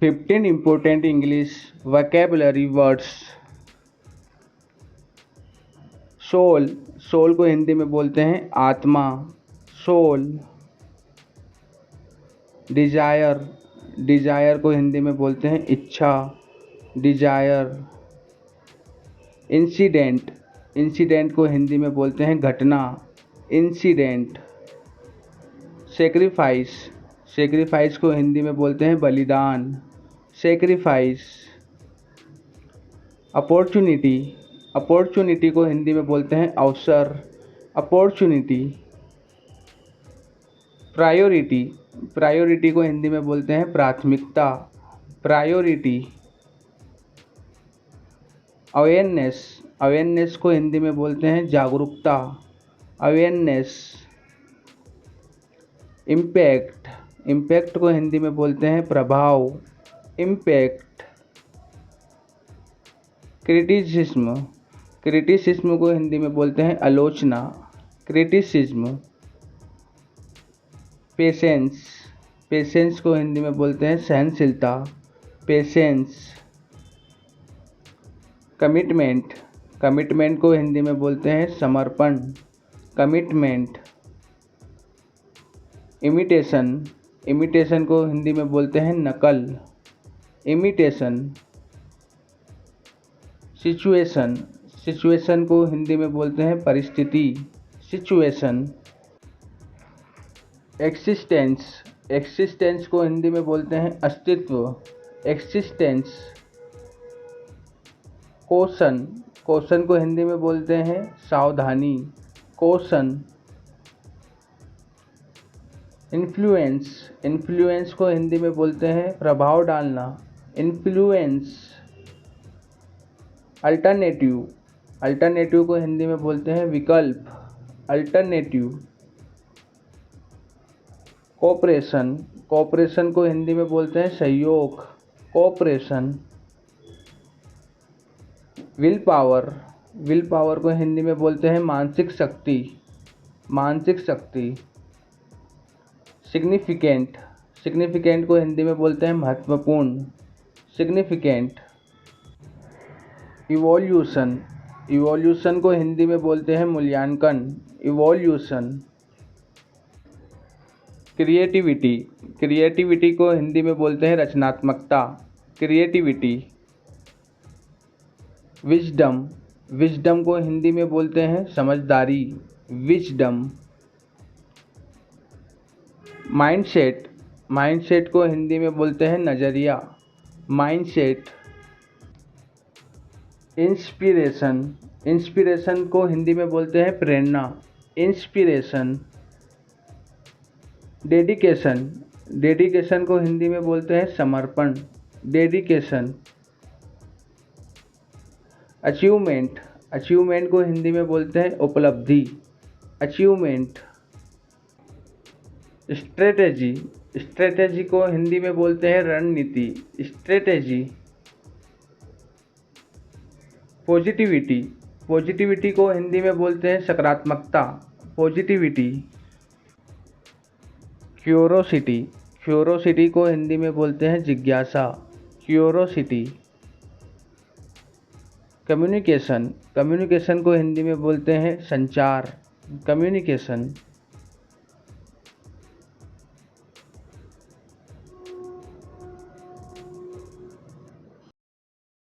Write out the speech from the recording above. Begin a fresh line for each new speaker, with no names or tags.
15 important English vocabulary words। Soul, soul को हिंदी में बोलते हैं आत्मा, सोल। डिजायर, डिजायर को हिंदी में बोलते हैं इच्छा, डिजायर। इंसिडेंट, इंसिडेंट को हिंदी में बोलते हैं घटना, इंसिडेंट। सेक्रीफाइस, सेक्रीफाइस को हिंदी में बोलते हैं बलिदान, सेक्रीफाइस। अपॉर्चुनिटी, अपॉर्चुनिटी को हिंदी में बोलते हैं अवसर, अपॉर्चुनिटी। प्रायोरिटी, प्रायोरिटी को हिंदी में बोलते हैं प्राथमिकता, प्रायोरिटी। अवेयरनेस, अवेयरनेस को हिंदी में बोलते हैं जागरूकता, अवेयरनेस। इम्पैक्ट, इम्पैक्ट को हिंदी में बोलते हैं प्रभाव, इम्पैक्ट। क्रिटिसिज्म, क्रिटिसिज्म को हिंदी में बोलते हैं आलोचना, क्रिटिसिज्म। पेशेंस, पेशेंस को हिंदी में बोलते हैं सहनशीलता, पेशेंस। कमिटमेंट, कमिटमेंट को हिंदी में बोलते हैं समर्पण, कमिटमेंट। इमिटेशन, इमिटेशन को हिंदी में बोलते हैं नकल, इमिटेशन। सिचुएशन, सिचुएशन को हिंदी में बोलते हैं परिस्थिति, सिचुएशन। एक्सिस्टेंस, एक्सिस्टेंस को हिंदी में बोलते हैं अस्तित्व, एक्सिस्टेंस। कॉशन, कॉशन को हिंदी में बोलते हैं सावधानी, कॉशन। इन्फ्लुएंस, इन्फ्लुएंस को हिंदी में बोलते हैं प्रभाव डालना, इन्फ्लुएंस। अल्टरनेटिव, अल्टरनेटिव को हिंदी में बोलते हैं विकल्प, अल्टरनेटिव। कोऑपरेशन, कोऑपरेशन को हिंदी में बोलते हैं सहयोग, cooperation. Will power, will power को हिंदी में बोलते हैं मानसिक शक्ति, मानसिक शक्ति। सिग्निफिकेंट, सिग्निफिकेंट को हिंदी में बोलते हैं महत्वपूर्ण, सिग्निफिकेंट। इवोल्यूशन, इवोल्यूशन को हिंदी में बोलते हैं मूल्यांकन, इवोल्यूशन। क्रिएटिविटी, क्रिएटिविटी को हिंदी में बोलते हैं रचनात्मकता, क्रिएटिविटी। विजडम, विजडम को हिंदी में बोलते हैं समझदारी, विजडम। माइंडसेट, माइंडसेट को हिंदी में बोलते हैं नज़रिया, माइंडसेट। इंस्पिरेशन, इंस्पिरेशन को हिंदी में बोलते हैं प्रेरणा, इंस्पिरेशन। डेडिकेशन, डेडिकेशन को हिंदी में बोलते हैं समर्पण, डेडिकेशन। अचीवमेंट, अचीवमेंट को हिंदी में बोलते हैं उपलब्धि, अचीवमेंट। स्ट्रेटेजी, स्ट्रेटेजी को हिंदी में बोलते हैं रणनीति, स्ट्रेटेजी। पॉजिटिविटी, पॉजिटिविटी को हिंदी में बोलते हैं सकारात्मकता, पॉजिटिविटी। क्यूरोसिटी, क्यूरोसिटी को हिंदी में बोलते हैं जिज्ञासा, क्यूरोसिटी। कम्युनिकेशन, कम्युनिकेशन को हिंदी में बोलते हैं संचार, कम्युनिकेशन।